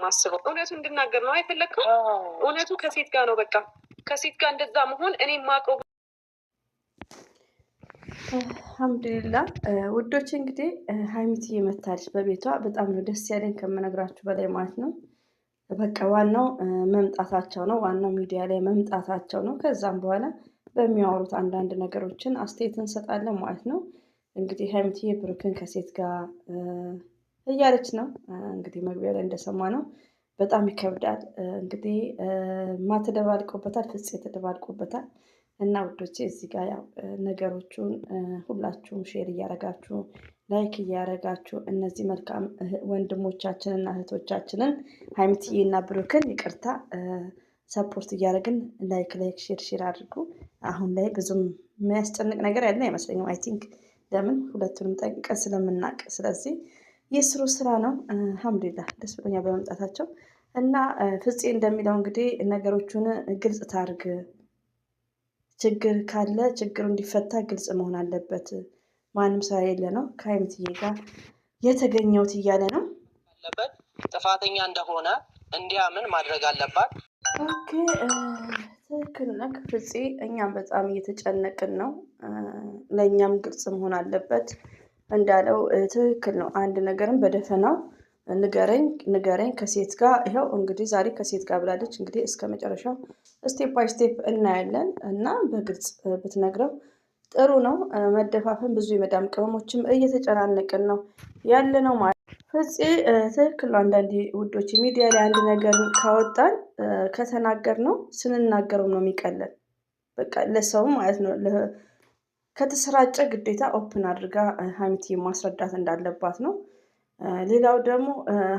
ማስበው እውነቱ እንድናገር ነው አይፈለግከው? እውነቱ ከሴት ጋር ነው። በቃ ከሴት ጋር እንደዛ መሆን እኔ ማቀው። አልሐምዱሊላህ ውዶች፣ እንግዲህ ሀይሚትዬ መታለች በቤቷ። በጣም ነው ደስ ያለኝ ከምነግራችሁ በላይ ማለት ነው። በቃ ዋናው መምጣታቸው ነው። ዋናው ሚዲያ ላይ መምጣታቸው ነው። ከዛም በኋላ በሚያወሩት አንዳንድ ነገሮችን አስተያየት እንሰጣለን ማለት ነው። እንግዲህ ሀይሚትዬ ብሩክን ከሴት ጋር እያለች ነው። እንግዲህ መግቢያ ላይ እንደሰማ ነው። በጣም ይከብዳል። እንግዲህ ተደባልቆበታል፣ ፍፄ ተደባልቆበታል። እና ውዶቼ እዚህ ጋር ያው ነገሮቹን ሁላችሁም ሼር እያረጋችሁ ላይክ እያረጋችሁ እነዚህ መልካም ወንድሞቻችንና እህቶቻችንን ሀይሚትዬ እና ብሩክን ይቅርታ ሰፖርት እያደረግን ላይክ ሼር አድርጉ። አሁን ላይ ብዙም የሚያስጨንቅ ነገር ያለ አይመስለኝም። አይ ቲንክ ለምን ሁለቱንም ጠንቅቀን ስለምናውቅ፣ ስለዚህ የስሩ ስራ ነው። አልሐምዱሊላህ ደስ ብሎኛል በመምጣታቸው። እና ፍፄ እንደሚለው እንግዲህ ነገሮቹን ግልጽ ታርግ፣ ችግር ካለ ችግሩ እንዲፈታ ግልጽ መሆን አለበት። ማንም ስራ የለ ነው ከሀይሚትዬ ጋር የተገኘሁት እያለ ነው። ጥፋተኛ እንደሆነ እንዲያምን ማድረግ አለባት። ኦኬ ትክክል ነህ ፍፄ። እኛም በጣም እየተጨነቅን ነው። ለእኛም ግልጽ መሆን አለበት እንዳለው ትክክል ነው። አንድ ነገርም በደፈናው ንገረኝ ከሴት ጋር ይኸው እንግዲህ ዛሬ ከሴት ጋር ብላለች። እንግዲህ እስከ መጨረሻው ስቴፕ ባይ ስቴፕ እናያለን እና በግልጽ ብትነግረው ጥሩ ነው። መደፋፈን ብዙ የመዳም ቅመሞችም እየተጨናነቅን ነው ያለ ነው ማለት ፍፄ ትክክል ነው። አንዳንዴ ውዶች ሚዲያ ላይ አንድ ነገር ካወጣን ከተናገር ነው ስንናገረው ነው የሚቀለን። በቃ ለሰውም ማለት ነው ከተሰራጨ ግዴታ ኦፕን አድርጋ ሀይሚትዬ ማስረዳት እንዳለባት ነው። ሌላው ደግሞ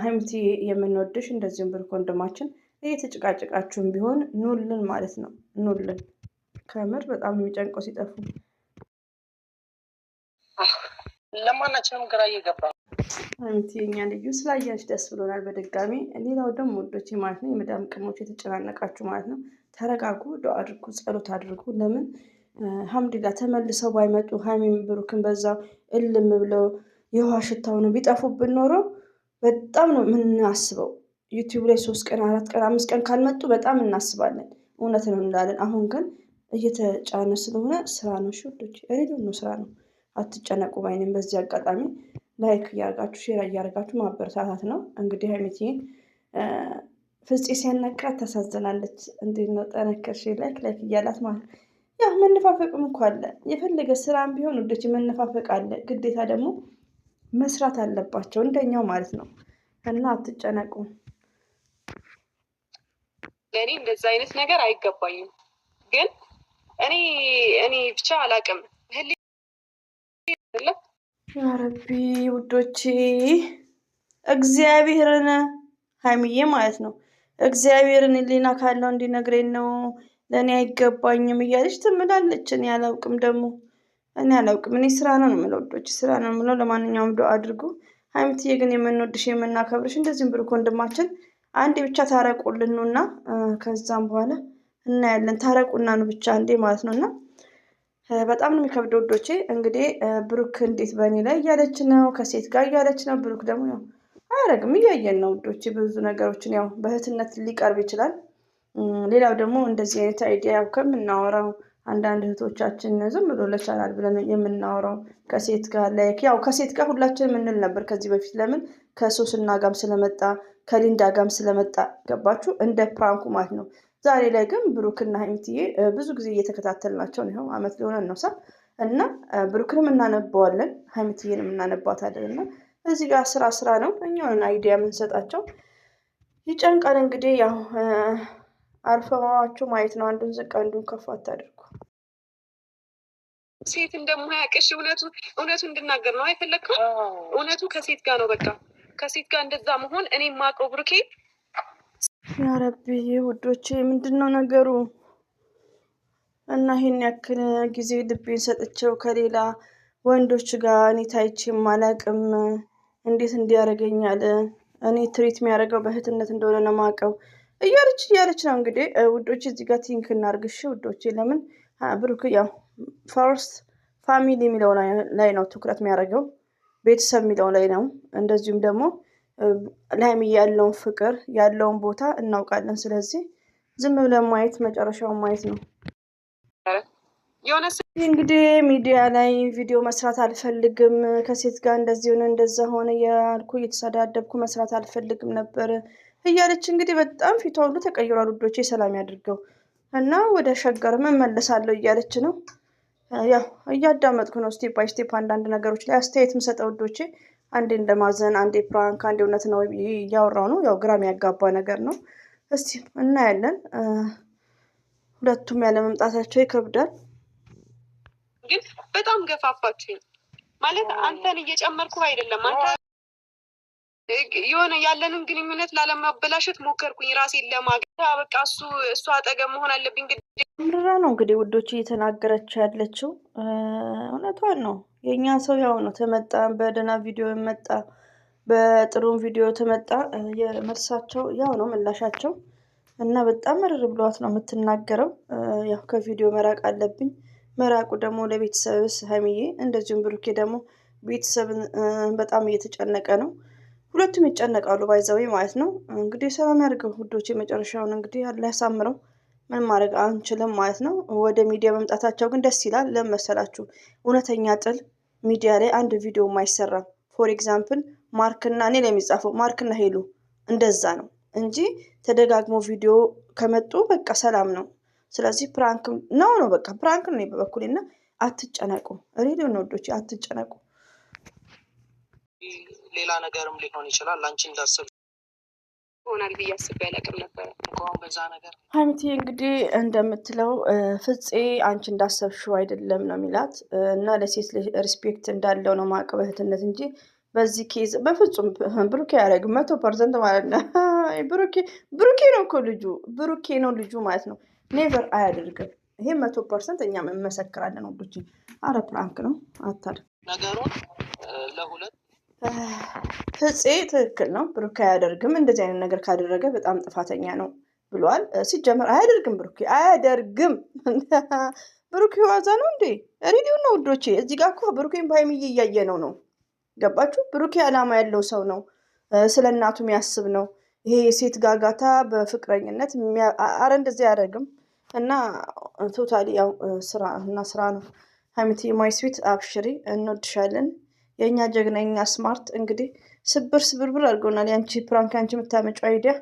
ሀይሚትዬ የምንወድሽ እንደዚሁም ብሩክ ወንድማችን እየተጨቃጨቃችሁም ቢሆን ኑልን ማለት ነው። ኑልን ከምር በጣም የሚጨንቀው ሲጠፉ ለማናችንም ግራ እየገባ ሀይሚትዬ እኛ ልዩ ስላያች ደስ ብሎናል በድጋሚ። ሌላው ደግሞ ወዶች ማለት ነው የመዳም ቅሞች የተጨናነቃችሁ ማለት ነው ተረጋጉ፣ ዱአ አድርጉ፣ ጸሎት አድርጉ። ለምን አልሐምዱሊላህ ተመልሰው ባይመጡ ሀይሚም ብሩክን በዛው እልም ብለው የውሃ ሽታው ነው ቢጠፉብን ኖሮ በጣም ነው የምናስበው። ዩቲዩብ ላይ 3 ቀን 4 ቀን 5 ቀን ካልመጡ በጣም እናስባለን። እውነት ነው እንላለን። አሁን ግን እየተጫነ ስለሆነ ስራ ነው። ሽዶች ሬዲዮ ነው ስራ ነው። አትጨነቁ ባይኔም። በዚህ አጋጣሚ ላይክ እያደረጋችሁ ሼር እያደረጋችሁ ማበረታታት ነው። እንግዲህ ሀይሚትዬ ፍፄ ሲያናግራት ታሳዝናለች። እንዴት ነው ጠነከርሽ? ላይክ እያላት ማለት ያው መነፋፈቅም እኮ አለ። የፈለገ ስራም ቢሆን ወደች መነፋፈቅ አለ። ግዴታ ደግሞ መስራት አለባቸው እንደኛው ማለት ነው። እና አትጨነቁ። ለእኔ እንደዛ አይነት ነገር አይገባኝም። ግን እኔ ብቻ አላቅም። ያረቢ ውዶቼ እግዚአብሔርን ሀይሚዬ ማለት ነው እግዚአብሔርን ሊና ካለው እንዲነግረኝ ነው ለእኔ አይገባኝም እያለች ትምላለች። እኔ አላውቅም እኔ ስራ ነው የምለው ውዶች፣ ስራ ነው የምለው። ለማንኛውም ዱአ አድርጉ። ሀይሚትዬ ግን የምንወድሽ የምናከብርሽ እንደዚህም ብሩክ ወንድማችን አንዴ ብቻ ታረቁልን ነውና ከዛም በኋላ እናያለን። ታረቁና ነው ብቻ አንዴ ማለት ነውና በጣም ነው የሚከብደው ውዶቼ። እንግዲህ ብሩክ እንዴት በእኔ ላይ እያለች ነው፣ ከሴት ጋር እያለች ነው። ብሩክ ደግሞ ያው አያረግም፣ እያየን ነው ውዶቼ። ብዙ ነገሮችን ያው በእህትነት ሊቀርብ ይችላል። ሌላው ደግሞ እንደዚህ አይነት አይዲያ ከምናወራው አንዳንድ እህቶቻችን ዝም ብሎ ለቻናል ብለን የምናወራው ከሴት ጋር ላይክ ያው ከሴት ጋር ሁላችንም እንል ነበር ከዚህ በፊት። ለምን ከሶስና ጋም ስለመጣ ከሊንዳ ጋም ስለመጣ ገባችሁ፣ እንደ ፕራንኩ ማለት ነው። ዛሬ ላይ ግን ብሩክና ሀይሚትዬ ብዙ ጊዜ እየተከታተልናቸው ነው። አመት ሊሆነን ነው እና ብሩክንም እናነበዋለን ሀይሚትዬንም እናነባታለን። እና እዚህ ጋር ስራ ነው። እኛውን አይዲያ የምንሰጣቸው ይጨንቃል። እንግዲህ ያው አልፈማዋችሁ ማየት ነው። አንዱን ዝቅ አንዱን ከፍ አታድርጉ። ሴት እንደማያውቅሽ እውነቱ እንድናገር ነው አይፈለግከው? እውነቱ ከሴት ጋር ነው። በቃ ከሴት ጋር እንደዛ መሆን እኔ ማቀው ብሩኬ። ያረቢ ውዶቼ ምንድን ነው ነገሩ? እና ይሄን ያክል ጊዜ ልቤን ሰጥቼው ከሌላ ወንዶች ጋር እኔ ታይቼም አላቅም። እንዴት እንዲያደርገኛል? እኔ ትሪት የሚያደርገው በእህትነት እንደሆነ ነው ማቀው እያለች ነው እንግዲህ ውዶች። እዚህ ጋር ቲንክ እናርግሽ ውዶቼ። ለምን ብሩክ ያው ፈርስት ፋሚሊ የሚለው ላይ ነው ትኩረት የሚያደርገው፣ ቤተሰብ የሚለው ላይ ነው። እንደዚሁም ደግሞ ለሀይሚ ያለውን ፍቅር ያለውን ቦታ እናውቃለን። ስለዚህ ዝም ብለን ማየት መጨረሻውን ማየት ነው። እንግዲህ ሚዲያ ላይ ቪዲዮ መስራት አልፈልግም፣ ከሴት ጋር እንደዚህ ሆነ እንደዛ ሆነ ያልኩ እየተሰዳደብኩ መስራት አልፈልግም ነበር እያለች እንግዲህ በጣም ፊቷ ሁሉ ተቀይሯል። ውዶቼ ሰላም ያድርገው እና ወደ ሸገር እመለሳለሁ እያለች ነው። ያው እያዳመጥኩ ነው ስቴፕ ባይ ስቴፕ አንዳንድ ነገሮች ላይ አስተያየት የምሰጠው ውዶቼ። አንዴ እንደማዘን፣ አንዴ ፕራንክ፣ አንዴ እውነት ነው እያወራው ነው። ያው ግራም ያጋባ ነገር ነው። እስቲ እናያለን። ሁለቱም ያለ መምጣታቸው ይከብዳል። ግን በጣም ገፋፋችኝ ማለት አንተን እየጨመርኩ አይደለም። አንተ የሆነ ያለንን ግንኙነት ላለማበላሸት ሞከርኩኝ ራሴን ለማግኘት። በቃ እሱ አጠገብ መሆን አለብኝ። ምራ ነው እንግዲህ ውዶች እየተናገረች ያለችው እውነቷን ነው። የእኛ ሰው ያው ነው። ተመጣ በደህና ቪዲዮ መጣ፣ በጥሩም ቪዲዮ ተመጣ፣ የመልሳቸው ያው ነው ምላሻቸው እና በጣም መርር ብሏት ነው የምትናገረው። ያው ከቪዲዮ መራቅ አለብኝ። መራቁ ደግሞ ለቤተሰብስ ሀይሚዬ፣ እንደዚሁም ብሩኬ ደግሞ ቤተሰብን በጣም እየተጨነቀ ነው። ሁለቱም ይጨነቃሉ ባይዘዌ ማለት ነው። እንግዲህ ሰላም ያድርገው ውዶች። የመጨረሻውን እንግዲህ አለ ያሳምረው። ምን ማድረግ አንችልም ማለት ነው። ወደ ሚዲያ መምጣታቸው ግን ደስ ይላል። ለመሰላችሁ እውነተኛ ጥል ሚዲያ ላይ አንድ ቪዲዮ አይሰራም። ፎር ኤግዛምፕል ማርክና እኔ ላይ የሚጻፈው ማርክና ሄሉ እንደዛ ነው እንጂ ተደጋግሞ ቪዲዮ ከመጡ በቃ ሰላም ነው። ስለዚህ ፕራንክ ነው በቃ ፕራንክ ነው በበኩሌ እና አትጨነቁ። ሬዲዮ ነው ወዶች አትጨነቁ። ሌላ ነገርም ሊሆን ይችላል። አንቺ እንዳሰብ ሆናል ብዬ አስቤ አላውቅም ነበር እንኳን በዛ ነገር። ሀይሚቲ እንግዲህ እንደምትለው ፍፄ አንቺ እንዳሰብሽው አይደለም ነው የሚላት እና ለሴት ሪስፔክት እንዳለው ነው ማቀብ እህትነት እንጂ በዚህ ኬዝ በፍጹም ብሩኬ ያደረግም 100% ማለት ነው። ብሩኬ ነው እኮ ልጁ፣ ብሩኬ ነው ልጁ ማለት ነው። ኔቨር አያደርግም። ይሄ 100% እኛም እንመሰክራለን ወዶች። አረ ፕራንክ ነው አታድርግ ነገሩን ለሁለት ፍፄ ትክክል ነው። ብሩኬ አያደርግም። እንደዚህ አይነት ነገር ካደረገ በጣም ጥፋተኛ ነው ብሏል። ሲጀመር አያደርግም፣ ብሩኬ አያደርግም። ብሩኬ ዋዛ ነው እንዴ? ሪዲዮ ነው ውዶቼ። እዚህ ጋር እኮ ብሩኬን በሀይሚዬ እያየ ነው። ገባችሁ? ብሩኬ ዓላማ ያለው ሰው ነው። ስለ እናቱ የሚያስብ ነው። ይሄ የሴት ጋጋታ በፍቅረኝነት አረ እንደዚህ አያደርግም። እና ቶታሊ ያው ስራ ነው። ሀይሚቲ ማይ ስዊት አብሽሪ፣ እንወድሻለን የእኛ ጀግና፣ የኛ ስማርት። እንግዲህ ስብርብር አድርገውናል። ያንቺ ፕራንክ፣ ያንቺ የምታመጫው አይዲያ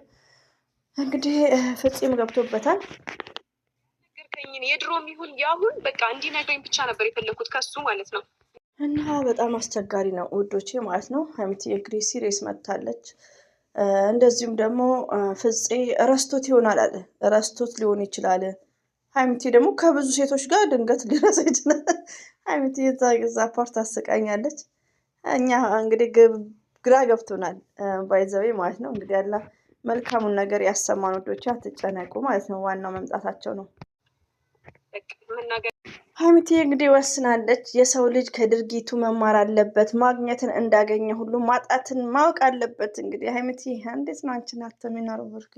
እንግዲህ ፍጹም ገብቶበታል። የድሮም ይሁን ያሁን በቃ እንዲነግረኝ ብቻ ነበር የፈለኩት ከሱ ማለት ነው። እና በጣም አስቸጋሪ ነው ውዶቼ ማለት ነው። ሀይሚቲ እንግዲህ ሲሪየስ መጥታለች። እንደዚሁም ደግሞ ፍፄ ረስቶት ይሆናል አለ። ረስቶት ሊሆን ይችላል። ሀይሚቲ ደግሞ ከብዙ ሴቶች ጋር ድንገት ሊረሳ ይችላል። ሀይሚቲ የዛ ፓርት አስቃኛለች። እኛ እንግዲህ ግራ ገብቶናል ባይዘዌ ማለት ነው። እንግዲህ ያላ መልካሙን ነገር ያሰማን ወዶች፣ አትጨነቁ ማለት ነው። ዋናው መምጣታቸው ነው። ሀይሚቲ እንግዲህ ወስናለች። የሰው ልጅ ከድርጊቱ መማር አለበት። ማግኘትን እንዳገኘ ሁሉ ማጣትን ማወቅ አለበት። እንግዲህ ሀይሚቲ እንዴት ነው አንቺን አተሚናሩ ብርኪ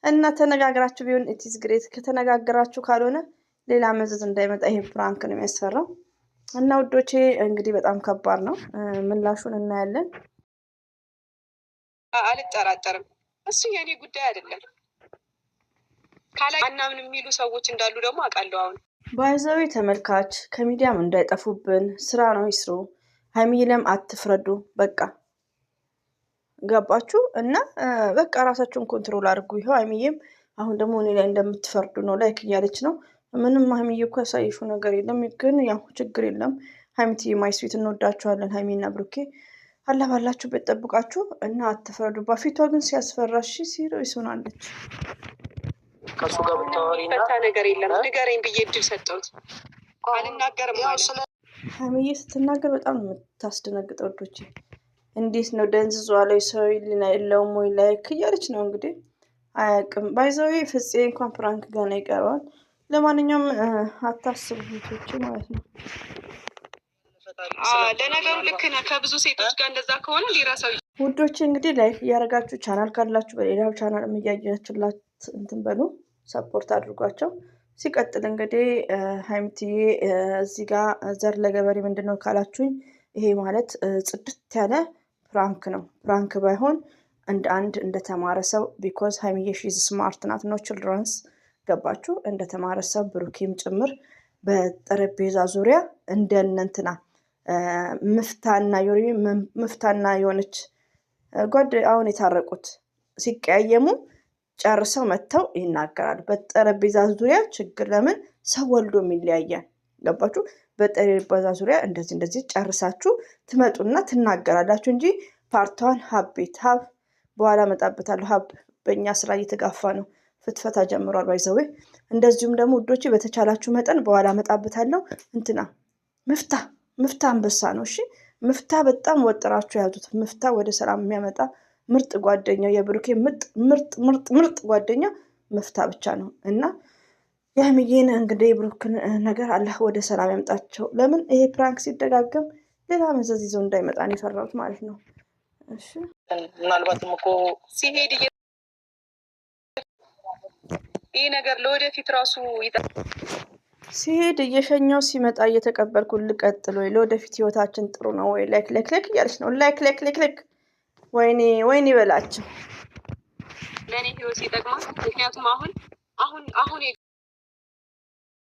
እና ተነጋግራችሁ ቢሆን ኢትስ ግሬት። ከተነጋገራችሁ ካልሆነ ሌላ መዘዝ እንዳይመጣ ይሄ ፕራንክ ነው የሚያስፈራው። እና ውዶቼ እንግዲህ በጣም ከባድ ነው። ምላሹን እናያለን። አልጠራጠርም። እሱ የኔ ጉዳይ አይደለም። ካላይ አናምን የሚሉ ሰዎች እንዳሉ ደግሞ አውቃለሁ። አሁን ባይዘዊ ተመልካች ከሚዲያም እንዳይጠፉብን ስራ ነው ይስሩ። ሀይሚለም አትፍረዱ። በቃ ገባችሁ? እና በቃ ራሳችሁን ኮንትሮል አድርጉ። ይኸው ሀይሚዬም አሁን ደግሞ እኔ ላይ እንደምትፈርዱ ነው ላይክ እያለች ነው። ምንም ሀይሚዬ እኮ ያሳየሽው ነገር የለም፣ ግን ያው ችግር የለም። ሀይሚቲ ማይስዊት እንወዳችኋለን። ሀይሚና ብሩኬ አላ ባላችሁበት ጠብቃችሁ እና አትፍረዱ። በፊቷ ግን ሲያስፈራሽ ሲሪየስ ሆናለች። ከሱ ጋር ብታወሪና ፈታ ነገር የለም። ንገረኝ ብዬ እድል ሰጠሁት። አልናገርም ማለት ሀይሚዬ ስትናገር በጣም ነው የምታስደነግጠው ወዶቼ። እንዴት ነው ደንዝዟ ላይ ሰው የለውም ወይ ላይክ እያለች ነው እንግዲህ አያውቅም። ባይዘዊ ፍፄ እንኳን ፕራንክ ገና ይቀረዋል። ለማንኛውም አታስቡ ቤቶች ማለት ነው። ለነገሩ ልክ ነህ። ከብዙ ሴቶች ጋር እንደዛ ከሆነ ሊረሳው ውዶች እንግዲህ ላይክ እያደረጋችሁ ቻናል ካላችሁ በሌላው ቻናል እያያችሁላት እንትን በሉ ሰፖርት አድርጓቸው። ሲቀጥል እንግዲህ ሀይሚትዬ እዚህ ጋር ዘር ለገበሬ ምንድን ነው ካላችሁኝ፣ ይሄ ማለት ጽድት ያለ ፕራንክ ነው። ፕራንክ ባይሆን አንድ እንደተማረ ሰው ቢኮዝ ሀይሚዬ ሺዝ ስማርት ናት። ኖ ችልድረንስ ገባችሁ? እንደተማረ ሰው ብሩኬም ጭምር በጠረጴዛ ዙሪያ እንደነንትና ምፍታና የሆነች አሁን የታረቁት ሲቀያየሙ ጨርሰው መጥተው ይናገራሉ። በጠረጴዛ ዙሪያ ችግር ለምን ሰው ወልዶ የሚለያያል? ገባችሁ? በጠረጴዛ ዙሪያ እንደዚህ ጨርሳችሁ ትመጡና ትናገራላችሁ እንጂ ፓርቷን ሀቤት በኋላ መጣበታለሁ። ሀብ በእኛ ስራ እየተጋፋ ነው፣ ፍትፈታ ጀምሯል ባይዘዌ። እንደዚሁም ደግሞ ውዶች በተቻላችሁ መጠን በኋላ መጣበታለሁ። እንትና ምፍታ አንበሳ ነው። እሺ ምፍታ በጣም ወጥራችሁ ያዙት። ምፍታ ወደ ሰላም የሚያመጣ ምርጥ ጓደኛው የብሩኬ ምርጥ ጓደኛ ምፍታ ብቻ ነው። እና የሀይሚዬን እንግዲህ የብሩክን ነገር አላህ ወደ ሰላም ያምጣቸው። ለምን ይሄ ፕራንክ ሲደጋገም ሌላ መዘዝ ይዞ እንዳይመጣ ነው የፈራሁት ማለት ነው። እሺ ምናልባትም እኮ ሲሄድ ይሄ ነገር ለወደፊት ራሱ ሲሄድ እየሸኘው ሲመጣ እየተቀበልኩ ልቀጥል ወይ? ለወደፊት ህይወታችን ጥሩ ነው ወይ? ላይክ እያለች ነው። ላይክ ወይኔ በላቸው። ለእኔ ህይወት ይጠቅማል። ምክንያቱም አሁን